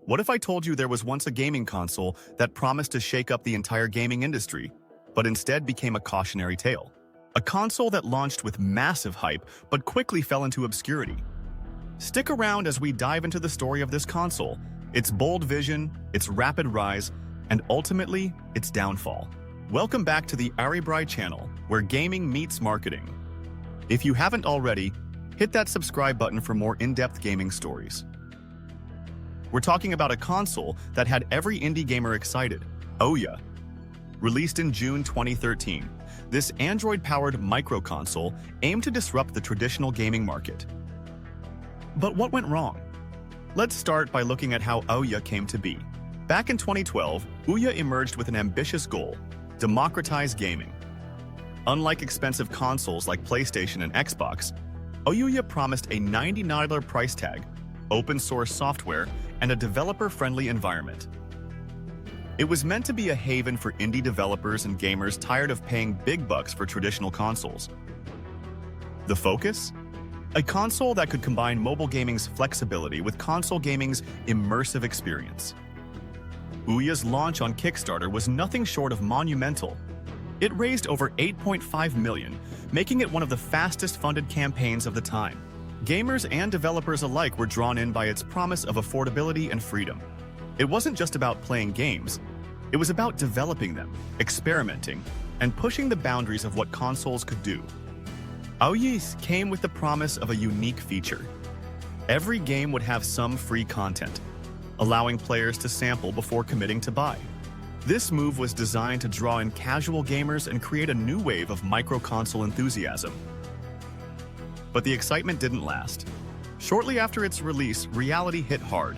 What if I told you there was once a gaming console that promised to shake up the entire gaming industry, but instead became a cautionary tale? A console that launched with massive hype, but quickly fell into obscurity. Stick around as we dive into the story of this console, its bold vision, its rapid rise, and ultimately, its downfall. Welcome back to the AriBri Channel, where gaming meets marketing. If you haven't already, hit that subscribe button for more in-depth gaming stories. We're talking about a console that had every indie gamer excited, OUYA. Released in June 2013, this Android-powered micro-console aimed to disrupt the traditional gaming market. But what went wrong? Let's start by looking at how OUYA came to be. Back in 2012, OUYA emerged with an ambitious goal: democratize gaming. Unlike expensive consoles like PlayStation and Xbox, OUYA promised a $99 price tag, open-source software, and a developer-friendly environment. It was meant to be a haven for indie developers and gamers tired of paying big bucks for traditional consoles. The focus? A console that could combine mobile gaming's flexibility with console gaming's immersive experience. OUYA's launch on Kickstarter was nothing short of monumental. It raised over $8.5 million, making it one of the fastest-funded campaigns of the time. Gamers and developers alike were drawn in by its promise of affordability and freedom. It wasn't just about playing games, it was about developing them, experimenting, and pushing the boundaries of what consoles could do. OUYA came with the promise of a unique feature. Every game would have some free content, allowing players to sample before committing to buy. This move was designed to draw in casual gamers and create a new wave of micro-console enthusiasm. But the excitement didn't last. Shortly after its release, reality hit hard.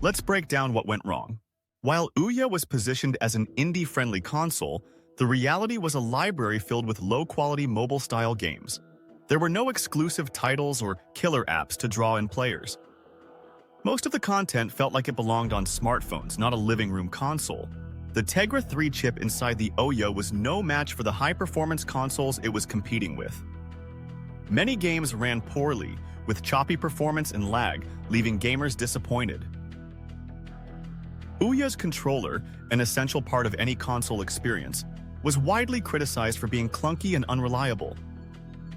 Let's break down what went wrong. While OUYA was positioned as an indie-friendly console, the reality was a library filled with low-quality mobile-style games. There were no exclusive titles or killer apps to draw in players. Most of the content felt like it belonged on smartphones, not a living room console. The Tegra 3 chip inside the OUYA was no match for the high-performance consoles it was competing with. Many games ran poorly, with choppy performance and lag, leaving gamers disappointed. OUYA's controller, an essential part of any console experience, was widely criticized for being clunky and unreliable.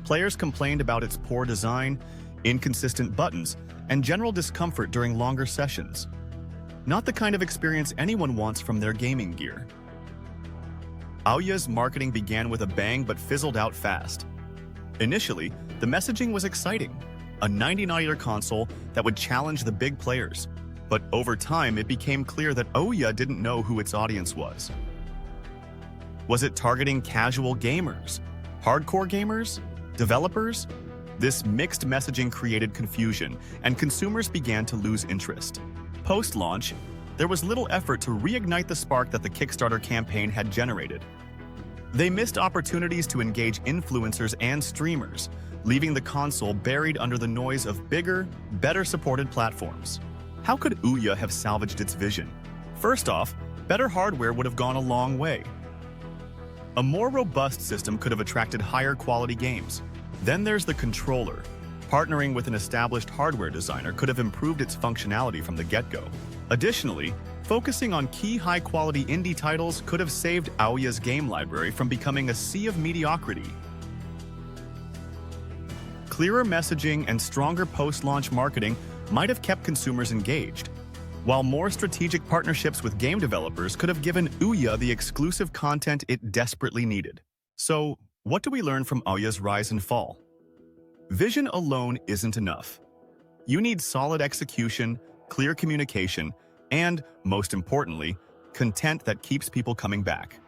Players complained about its poor design, inconsistent buttons, and general discomfort during longer sessions. Not the kind of experience anyone wants from their gaming gear. OUYA's marketing began with a bang but fizzled out fast. Initially, the messaging was exciting, a $99 console that would challenge the big players. But over time, it became clear that OUYA didn't know who its audience was. Was it targeting casual gamers, hardcore gamers, developers? This mixed messaging created confusion, and consumers began to lose interest. Post-launch, there was little effort to reignite the spark that the Kickstarter campaign had generated. They missed opportunities to engage influencers and streamers, leaving the console buried under the noise of bigger, better-supported platforms. How could OUYA have salvaged its vision? First off, better hardware would have gone a long way. A more robust system could have attracted higher-quality games. Then there's the controller. Partnering with an established hardware designer could have improved its functionality from the get-go. Additionally, focusing on key high-quality indie titles could have saved OUYA's game library from becoming a sea of mediocrity. Clearer messaging and stronger post-launch marketing might have kept consumers engaged, while more strategic partnerships with game developers could have given OUYA the exclusive content it desperately needed. So, what do we learn from OUYA's rise and fall? Vision alone isn't enough. You need solid execution, clear communication, and, most importantly, content that keeps people coming back.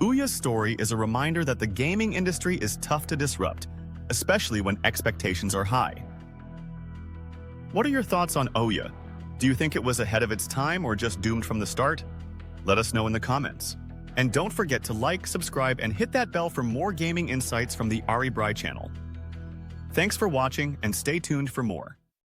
OUYA's story is a reminder that the gaming industry is tough to disrupt, especially when expectations are high. What are your thoughts on OUYA? Do you think it was ahead of its time or just doomed from the start? Let us know in the comments. And don't forget to like, subscribe, and hit that bell for more gaming insights from the AriBri channel. Thanks for watching, and stay tuned for more.